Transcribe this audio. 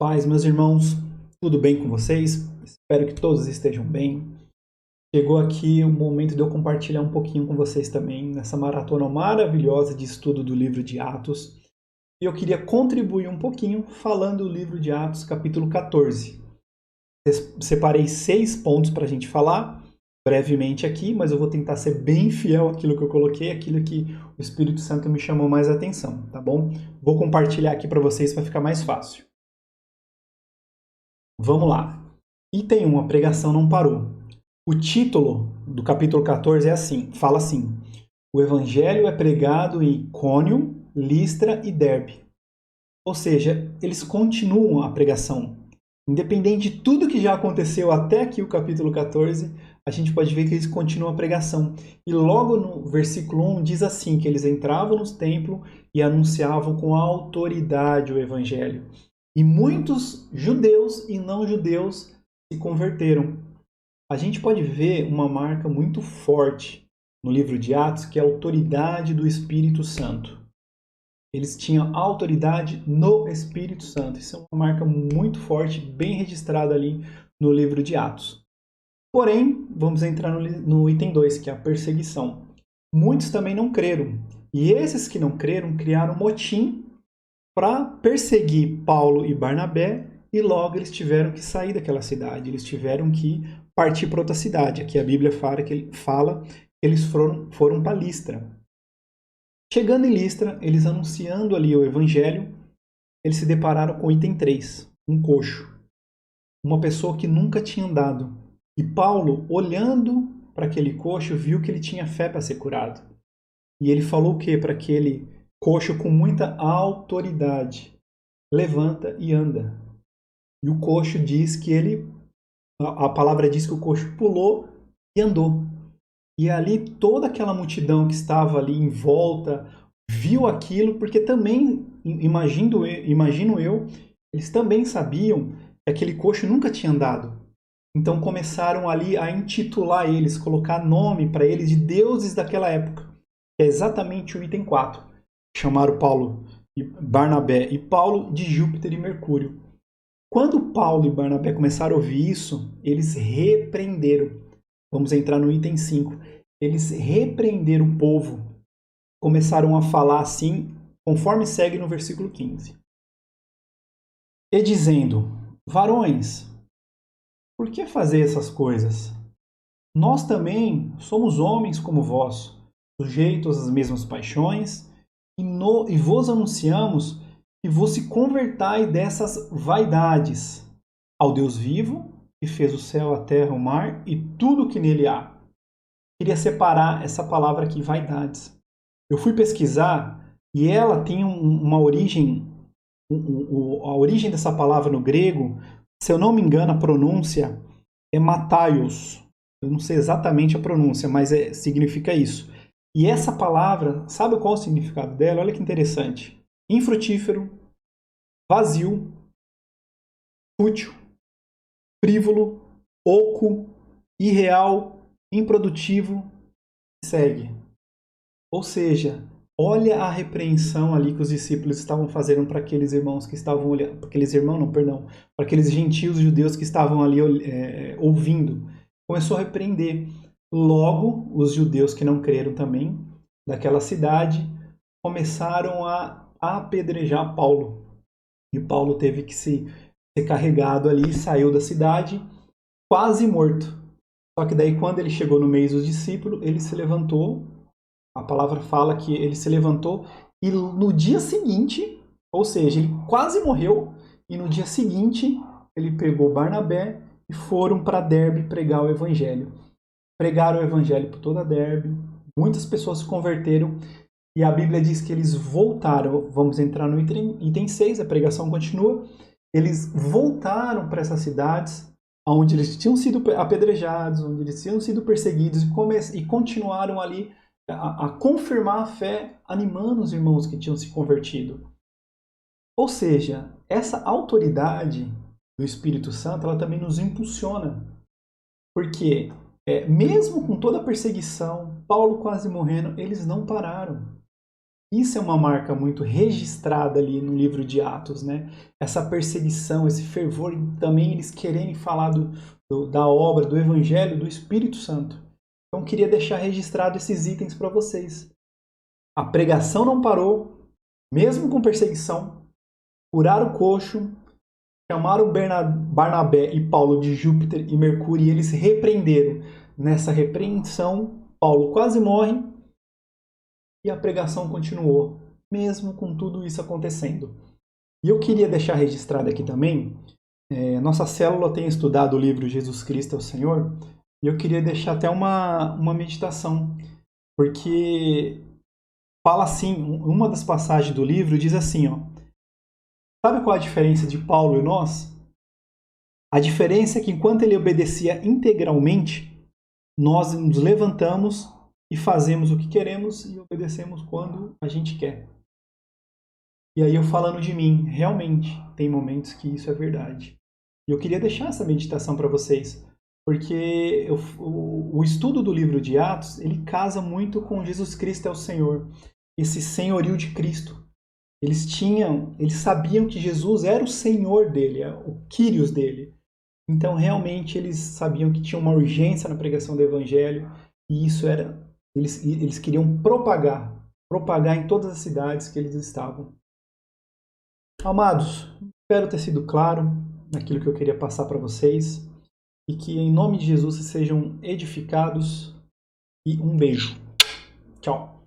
Paz, meus irmãos, tudo bem com vocês? Espero que todos estejam bem. Chegou aqui o momento de eu compartilhar um pouquinho com vocês também nessa maratona maravilhosa de estudo do livro de Atos. E eu queria contribuir um pouquinho falando do livro de Atos, capítulo 14. Separei 6 pontos para a gente falar brevemente aqui, mas eu vou tentar ser bem fiel àquilo que eu coloquei, aquilo que o Espírito Santo me chamou mais atenção, tá bom? Vou compartilhar aqui para vocês para ficar mais fácil. Vamos lá. Item 1, a pregação não parou. O título do capítulo 14 é assim, fala assim: o evangelho é pregado em Icônio, Listra e Derbe. Ou seja, eles continuam a pregação. Independente de tudo que já aconteceu até aqui o capítulo 14, a gente pode ver que eles continuam a pregação. E logo no versículo 1 diz assim, que eles entravam nos templos e anunciavam com autoridade o evangelho. E muitos judeus e não judeus se converteram. A gente pode ver uma marca muito forte no livro de Atos, que é a autoridade do Espírito Santo. Eles tinham autoridade no Espírito Santo. Isso é uma marca muito forte, bem registrada ali no livro de Atos. Porém, vamos entrar no item 2, que é a perseguição. Muitos também não creram. E esses que não creram criaram motim para perseguir Paulo e Barnabé, e logo eles tiveram que sair daquela cidade, eles tiveram que partir para outra cidade. Aqui a Bíblia fala que eles foram para Listra. Chegando em Listra, eles anunciando ali o evangelho, eles se depararam com o item 3, um coxo, uma pessoa que nunca tinha andado. E Paulo, olhando para aquele coxo, viu que ele tinha fé para ser curado. E ele falou o quê para aquele coxo com muita autoridade? Levanta e anda. E o coxo diz que a palavra diz que o coxo pulou e andou. E ali toda aquela multidão que estava ali em volta viu aquilo, porque também, imagino eu, eles também sabiam que aquele coxo nunca tinha andado. Então começaram ali a intitular eles, colocar nome para eles de deuses daquela época. É exatamente o item 4. Chamaram Paulo e Barnabé e Paulo de Júpiter e Mercúrio. Quando Paulo e Barnabé começaram a ouvir isso, eles repreenderam. Vamos entrar no item 5. Eles repreenderam o povo. Começaram a falar assim, conforme segue no versículo 15. E dizendo: varões, por que fazer essas coisas? Nós também somos homens como vós, sujeitos às mesmas paixões, e vos anunciamos que vos se convertai dessas vaidades ao Deus vivo, que fez o céu, a terra, o mar e tudo o que nele há. Queria separar essa palavra aqui, vaidades. Eu fui pesquisar e ela tem uma origem, a origem dessa palavra no grego, se eu não me engano, a pronúncia é mataios. Eu não sei exatamente a pronúncia, mas significa isso. E essa palavra, sabe qual é o significado dela? Olha que interessante. Infrutífero, vazio, fútil, frívolo, oco, irreal, improdutivo, segue. Ou seja, olha a repreensão ali que os discípulos estavam fazendo para aqueles irmãos que estavam olhando, para aqueles irmãos, não, perdão, para aqueles gentios judeus que estavam ali ouvindo. Começou a repreender. Logo, os judeus que não creram também, daquela cidade, começaram a apedrejar Paulo. E Paulo teve que ser carregado ali, saiu da cidade, quase morto. Só que daí, quando ele chegou no meio dos discípulos, ele se levantou. A palavra fala que ele se levantou e no dia seguinte, ou seja, ele quase morreu, e no dia seguinte ele pegou Barnabé e foram para Derbe pregar o evangelho. Pregaram o evangelho por toda Derbe, muitas pessoas se converteram e a Bíblia diz que eles voltaram. Vamos entrar no item 6, a pregação continua. Eles voltaram para essas cidades onde eles tinham sido apedrejados, onde eles tinham sido perseguidos e continuaram ali a confirmar a fé, animando os irmãos que tinham se convertido. Ou seja, essa autoridade do Espírito Santo, ela também nos impulsiona. Porque, mesmo com toda a perseguição, Paulo quase morrendo, eles não pararam. Isso é uma marca muito registrada ali no livro de Atos, né? Essa perseguição, esse fervor, também eles quererem falar da obra, do Evangelho, do Espírito Santo. Então, queria deixar registrado esses itens para vocês. A pregação não parou, mesmo com perseguição. Curaram o coxo, chamaram Barnabé e Paulo de Júpiter e Mercúrio e eles repreenderam. Nessa repreensão, Paulo quase morre e a pregação continuou, mesmo com tudo isso acontecendo. E eu queria deixar registrado aqui também, nossa célula tem estudado o livro Jesus Cristo é o Senhor, e eu queria deixar até uma meditação, porque fala assim, uma das passagens do livro diz assim, ó, sabe qual a diferença de Paulo e nós? A diferença é que enquanto ele obedecia integralmente, nós nos levantamos e fazemos o que queremos e obedecemos quando a gente quer. E aí eu falando de mim, realmente, tem momentos que isso é verdade. E eu queria deixar essa meditação para vocês, porque o estudo do livro de Atos, ele casa muito com Jesus Cristo é o Senhor, esse senhorio de Cristo. Eles sabiam que Jesus era o Senhor dele, o Kyrios dele. Então, realmente, eles sabiam que tinha uma urgência na pregação do Evangelho, e isso era, eles queriam propagar em todas as cidades que eles estavam. Amados, espero ter sido claro naquilo que eu queria passar para vocês, e que em nome de Jesus vocês sejam edificados, e um beijo. Tchau.